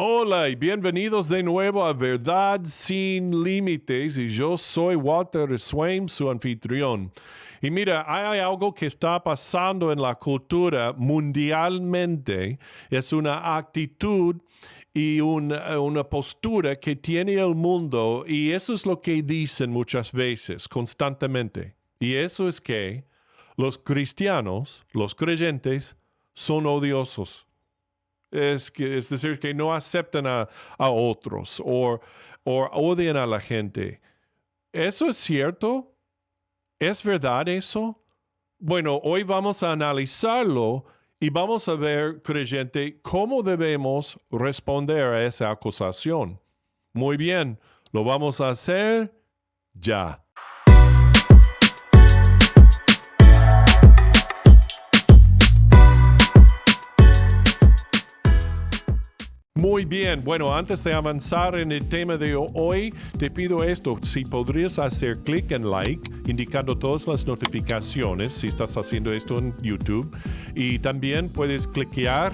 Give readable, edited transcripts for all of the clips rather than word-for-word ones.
Hola y bienvenidos de nuevo a Verdad Sin Límites y yo soy Walter Swain, su anfitrión. Y mira, hay algo que está pasando en la cultura mundialmente, es una actitud y una postura que tiene el mundo y eso es lo que dicen muchas veces, constantemente. Y eso es que los cristianos, los creyentes, son odiosos. Es decir, que no aceptan a otros o odian a la gente. ¿Eso es cierto? ¿Es verdad eso? Bueno, hoy vamos a analizarlo y vamos a ver, creyente, cómo debemos responder a esa acusación. Muy bien, lo vamos a hacer ya. Muy bien, bueno, antes de avanzar en el tema de hoy, te pido esto, si podrías hacer clic en like, indicando todas las notificaciones, si estás haciendo esto en YouTube, y también puedes cliquear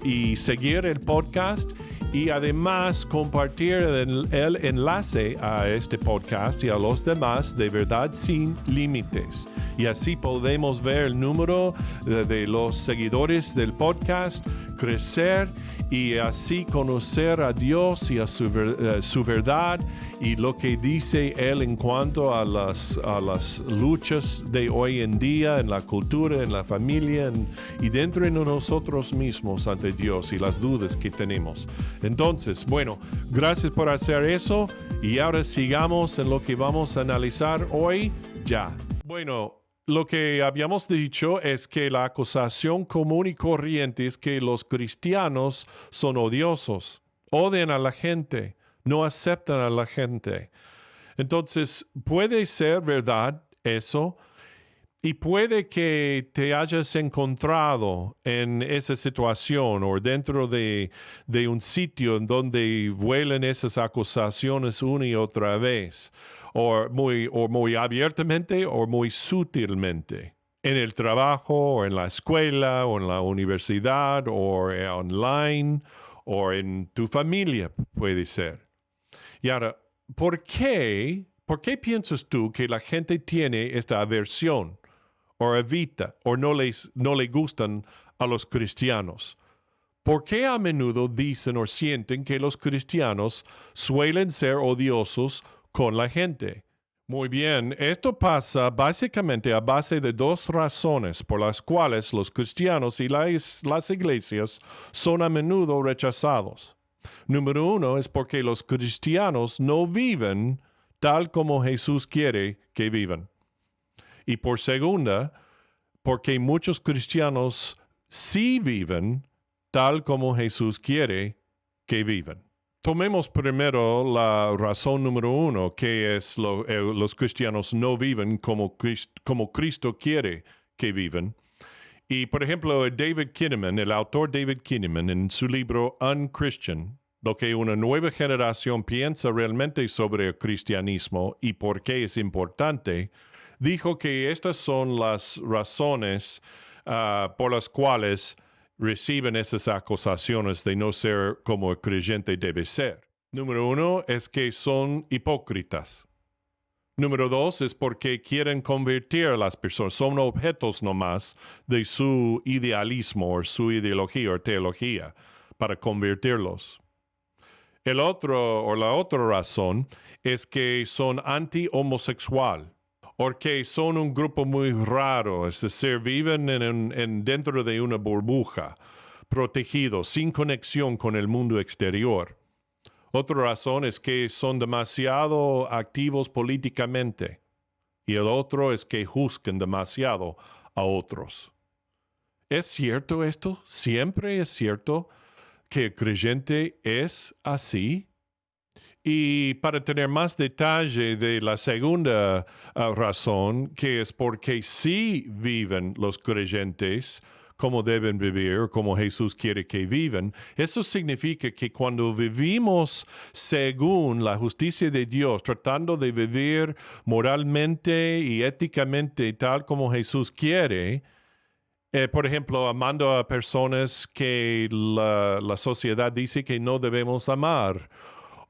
y seguir el podcast y además compartir el enlace a este podcast y a los demás de Verdad Sin Límites. Y así podemos ver el número de los seguidores del podcast crecer y así conocer a Dios y a su verdad y lo que dice Él en cuanto a las luchas de hoy en día en la cultura, en la familia y dentro de nosotros mismos ante Dios y las dudas que tenemos. Entonces, bueno, gracias por hacer eso y ahora sigamos en lo que vamos a analizar hoy ya. Bueno, lo que habíamos dicho es que la acusación común y corriente es que los cristianos son odiosos, odian a la gente, no aceptan a la gente. Entonces, puede ser verdad eso y puede que te hayas encontrado en esa situación o dentro de un sitio en donde vuelan esas acusaciones una y otra vez, o muy abiertamente o muy sutilmente. En el trabajo, o en la escuela, o en la universidad, o online, o en tu familia, puede ser. Y ahora, ¿por qué piensas tú que la gente tiene esta aversión? O evita o no le gustan a los cristianos. ¿Por qué a menudo dicen o sienten que los cristianos suelen ser odiosos con la gente? Muy bien, esto pasa básicamente a base de dos razones por las cuales los cristianos y las iglesias son a menudo rechazados. Número uno es porque los cristianos no viven tal como Jesús quiere que vivan. Y por segunda, porque muchos cristianos sí viven tal como Jesús quiere que vivan. Tomemos primero la razón número uno, que es los cristianos no viven como Cristo quiere que vivan. Y por ejemplo, David Kinnaman, el autor David Kinnaman, en su libro Unchristian, lo que una nueva generación piensa realmente sobre el cristianismo y por qué es importante, dijo que estas son las razones por las cuales reciben esas acusaciones de no ser como el creyente debe ser. Número uno es que son hipócritas. Número dos es porque quieren convertir a las personas, son objetos nomás de su idealismo o su ideología o teología para convertirlos. La otra razón es que son anti-homosexual, porque son un grupo muy raro, es decir, viven dentro de una burbuja, protegidos, sin conexión con el mundo exterior. Otra razón es que son demasiado activos políticamente y el otro es que juzgan demasiado a otros. ¿Es cierto esto? ¿Siempre es cierto que el creyente es así? Y para tener más detalle de la segunda razón, que es porque sí viven los creyentes como deben vivir, como Jesús quiere que vivan, eso significa que cuando vivimos según la justicia de Dios, tratando de vivir moralmente y éticamente tal como Jesús quiere, Por ejemplo, amando a personas que la sociedad dice que no debemos amar.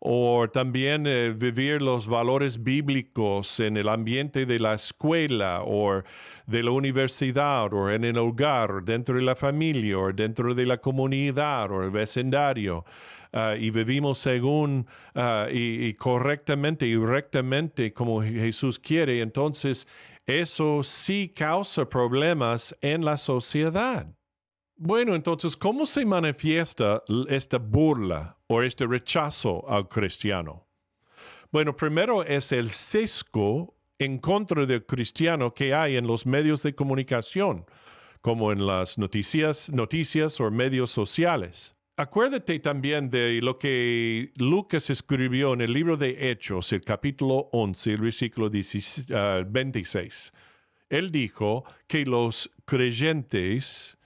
O también vivir los valores bíblicos en el ambiente de la escuela o de la universidad o en el hogar, dentro de la familia o dentro de la comunidad o el vecindario. Y vivimos según y correctamente y rectamente como Jesús quiere. Entonces, eso sí causa problemas en la sociedad. Bueno, entonces, ¿cómo se manifiesta esta burla o este rechazo al cristiano? Bueno, primero es el sesgo en contra del cristiano que hay en los medios de comunicación, como en las noticias o medios sociales. Acuérdate también de lo que Lucas escribió en el libro de Hechos, el capítulo 11, el versículo 26. Él dijo que los creyentes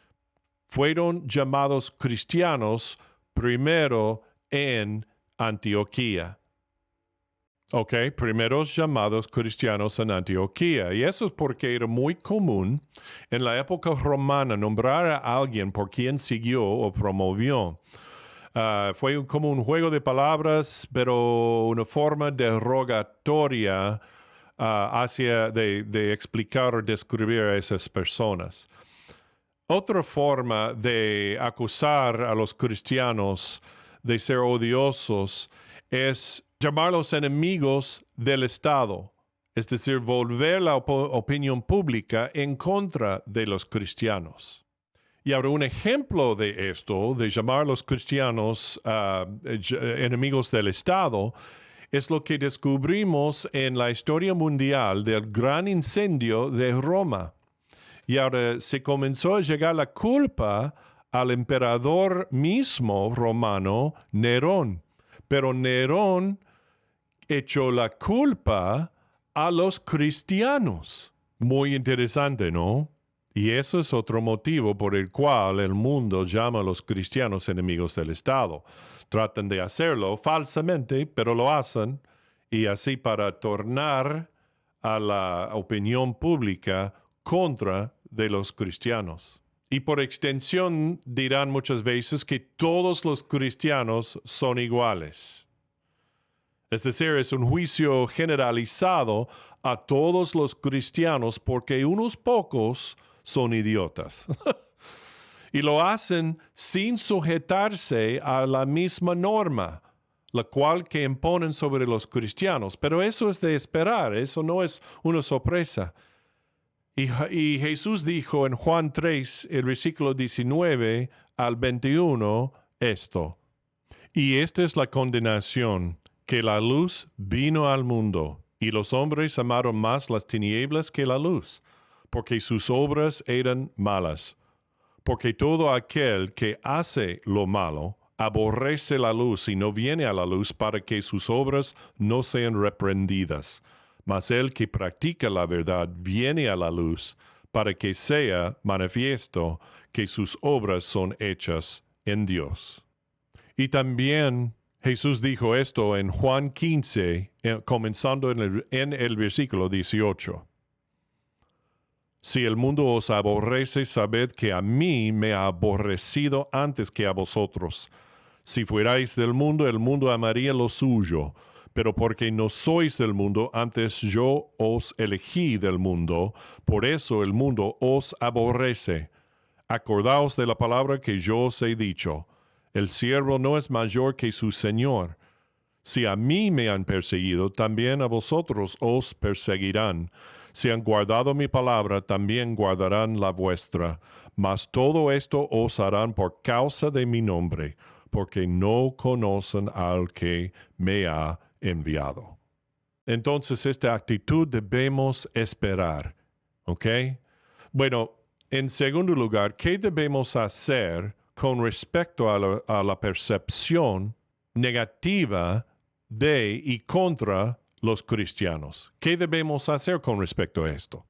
fueron llamados cristianos primero en Antioquía. Ok, primeros llamados cristianos en Antioquía. Y eso es porque era muy común en la época romana nombrar a alguien por quien siguió o promovió. Fue como un juego de palabras, pero una forma derogatoria de explicar o describir a esas personas. Otra forma de acusar a los cristianos de ser odiosos es llamarlos enemigos del Estado, es decir, volver la opinión pública en contra de los cristianos. Y ahora un ejemplo de esto, de llamar a los cristianos enemigos del Estado, es lo que descubrimos en la historia mundial del gran incendio de Roma. Y ahora se comenzó a llegar la culpa al emperador mismo romano, Nerón. Pero Nerón echó la culpa a los cristianos. Muy interesante, ¿no? Y eso es otro motivo por el cual el mundo llama a los cristianos enemigos del Estado. Tratan de hacerlo falsamente, pero lo hacen, y así para tornar a la opinión pública contra de los cristianos. Y por extensión dirán muchas veces que todos los cristianos son iguales. Es decir, es un juicio generalizado a todos los cristianos porque unos pocos son idiotas. Y lo hacen sin sujetarse a la misma norma, la cual que imponen sobre los cristianos. Pero eso es de esperar, eso no es una sorpresa. Y Jesús dijo en Juan 3, el versículo 19 al 21, esto. Y esta es la condenación, que la luz vino al mundo, y los hombres amaron más las tinieblas que la luz, porque sus obras eran malas. Porque todo aquel que hace lo malo, aborrece la luz y no viene a la luz para que sus obras no sean reprendidas. Mas el que practica la verdad viene a la luz para que sea manifiesto que sus obras son hechas en Dios. Y también Jesús dijo esto en Juan 15, comenzando en el versículo 18. Si el mundo os aborrece, sabed que a mí me ha aborrecido antes que a vosotros. Si fuerais del mundo, el mundo amaría lo suyo. Pero porque no sois del mundo, antes yo os elegí del mundo, por eso el mundo os aborrece. Acordaos de la palabra que yo os he dicho. El siervo no es mayor que su Señor. Si a mí me han perseguido, también a vosotros os perseguirán. Si han guardado mi palabra, también guardarán la vuestra. Mas todo esto os harán por causa de mi nombre, porque no conocen al que me ha enviado. Entonces, esta actitud debemos esperar. ¿Ok? Bueno, en segundo lugar, ¿qué debemos hacer con respecto a la percepción negativa de y contra los cristianos? ¿Qué debemos hacer con respecto a esto?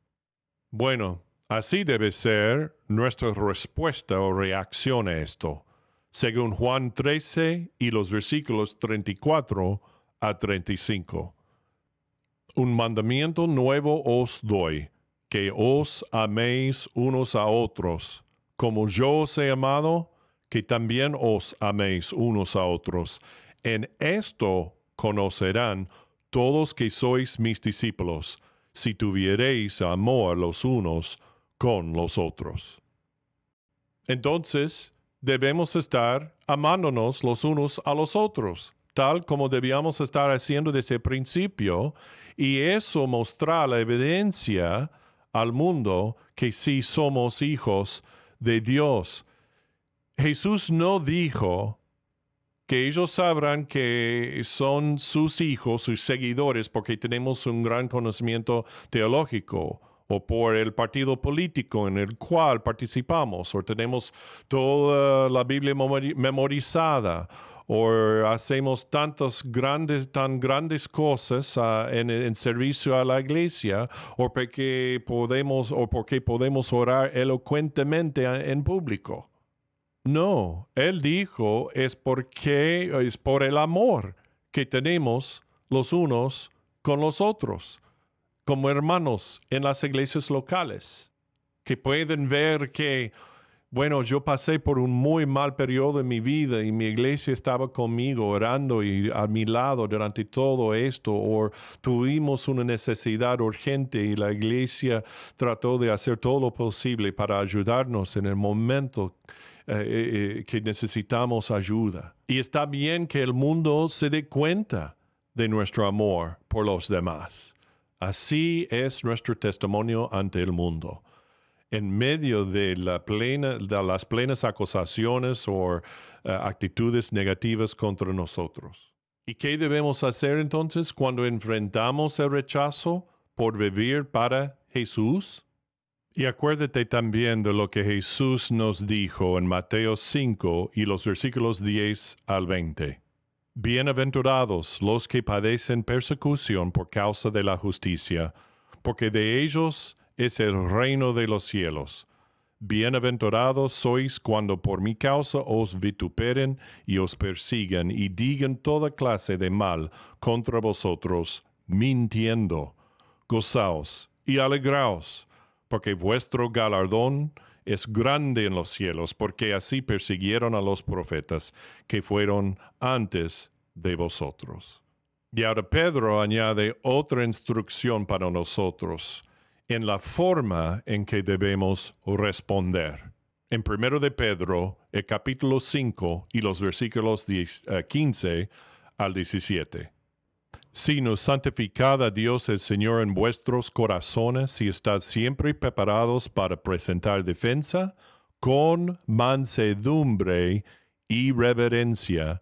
Bueno, así debe ser nuestra respuesta o reacción a esto, según Juan 13 y los versículos 34 a 35. Un mandamiento nuevo os doy, que os améis unos a otros, como yo os he amado, que también os améis unos a otros. En esto conocerán todos que sois mis discípulos, si tuviereis amor los unos con los otros. Entonces, debemos estar amándonos los unos a los otros, tal como debíamos estar haciendo desde el principio, y eso mostrará la evidencia al mundo que sí somos hijos de Dios. Jesús no dijo que ellos sabrán que son sus hijos, sus seguidores, porque tenemos un gran conocimiento teológico, o por el partido político en el cual participamos, o tenemos toda la Biblia memorizada, o hacemos tan grandes cosas en servicio a la iglesia, o porque podemos orar elocuentemente en público. No, él dijo es por el amor que tenemos los unos con los otros, como hermanos en las iglesias locales, que pueden ver que, bueno, yo pasé por un muy mal periodo en mi vida y mi iglesia estaba conmigo orando y a mi lado durante todo esto, o tuvimos una necesidad urgente y la iglesia trató de hacer todo lo posible para ayudarnos en el momento que necesitamos ayuda. Y está bien que el mundo se dé cuenta de nuestro amor por los demás. Así es nuestro testimonio ante el mundo. En medio de las plenas acusaciones o actitudes negativas contra nosotros. ¿Y qué debemos hacer entonces cuando enfrentamos el rechazo por vivir para Jesús? Y acuérdate también de lo que Jesús nos dijo en Mateo 5 y los versículos 10 al 20. Bienaventurados los que padecen persecución por causa de la justicia, porque de ellos es el reino de los cielos. Bienaventurados sois cuando por mi causa os vituperen y os persigan y digan toda clase de mal contra vosotros, mintiendo. Gozaos y alegraos, porque vuestro galardón es grande en los cielos, porque así persiguieron a los profetas que fueron antes de vosotros. Y ahora Pedro añade otra instrucción para nosotros en la forma en que debemos responder. En 1 de Pedro, el capítulo 5 y los versículos 15 al 17. Sino santificad a Dios el Señor en vuestros corazones y estad siempre preparados para presentar defensa con mansedumbre y reverencia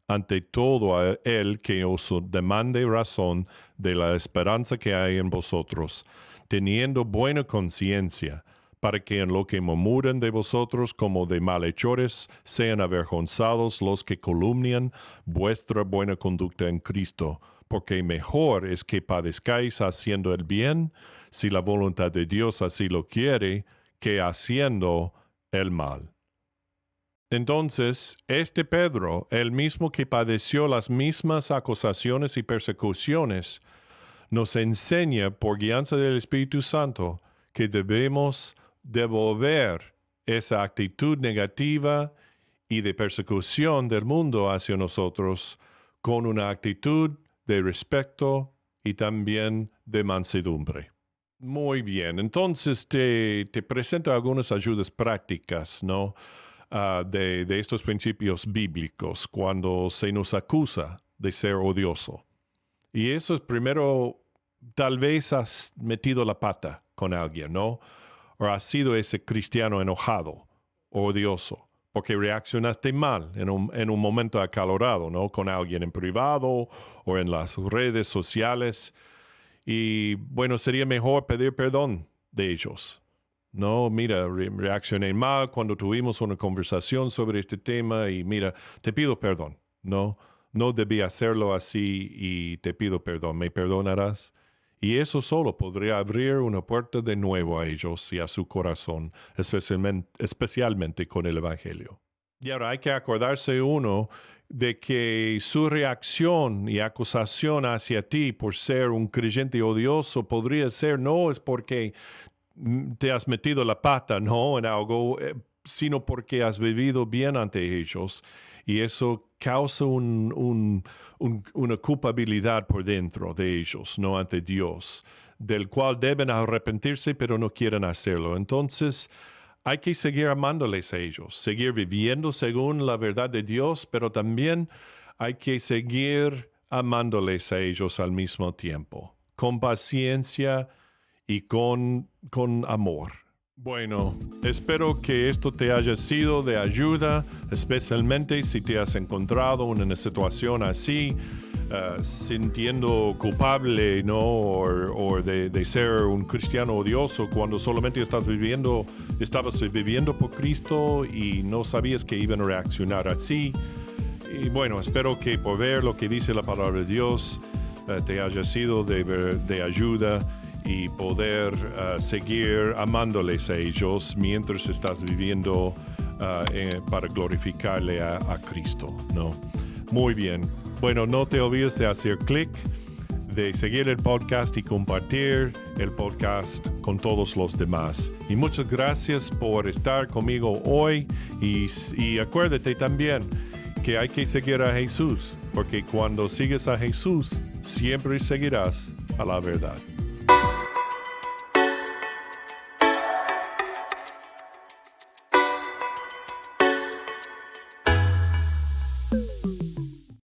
ante todo a él que os demande razón de la esperanza que hay en vosotros, teniendo buena conciencia, para que en lo que murmuran de vosotros como de malhechores sean avergonzados los que calumnian vuestra buena conducta en Cristo, porque mejor es que padezcáis haciendo el bien, si la voluntad de Dios así lo quiere, que haciendo el mal. Entonces, este Pedro, el mismo que padeció las mismas acusaciones y persecuciones, nos enseña por guianza del Espíritu Santo que debemos devolver esa actitud negativa y de persecución del mundo hacia nosotros con una actitud de respeto y también de mansedumbre. Muy bien, entonces te presento algunas ayudas prácticas, ¿no? De estos principios bíblicos cuando se nos acusa de ser odioso. Y eso es primero, tal vez has metido la pata con alguien, ¿no? O has sido ese cristiano enojado, odioso, porque reaccionaste mal en un momento acalorado, ¿no? Con alguien en privado o en las redes sociales. Y bueno, sería mejor pedir perdón de ellos. No, mira, reaccioné mal cuando tuvimos una conversación sobre este tema y mira, te pido perdón. No debí hacerlo así y te pido perdón. ¿Me perdonarás? Y eso solo podría abrir una puerta de nuevo a ellos y a su corazón, especialmente con el Evangelio. Y ahora hay que acordarse uno de que su reacción y acusación hacia ti por ser un creyente odioso podría ser no es porque te has metido la pata, ¿no? En algo, sino porque has vivido bien ante ellos. Y eso causa una culpabilidad por dentro de ellos, no ante Dios, del cual deben arrepentirse, pero no quieren hacerlo. Entonces, hay que seguir amándoles a ellos, seguir viviendo según la verdad de Dios, pero también hay que seguir amándoles a ellos al mismo tiempo, con paciencia y con amor. Bueno, espero que esto te haya sido de ayuda, especialmente si te has encontrado en una situación así, sintiendo culpable, ¿no? O de ser un cristiano odioso cuando solamente estabas viviendo por Cristo y no sabías que iban a reaccionar así. Y bueno, espero que por ver lo que dice la palabra de Dios te haya sido de ayuda y poder seguir amándoles a ellos mientras estás viviendo para glorificarle a Cristo, ¿no? Muy bien. Bueno, no te olvides de hacer clic, de seguir el podcast y compartir el podcast con todos los demás. Y muchas gracias por estar conmigo hoy y acuérdate también que hay que seguir a Jesús, porque cuando sigues a Jesús, siempre seguirás a la verdad.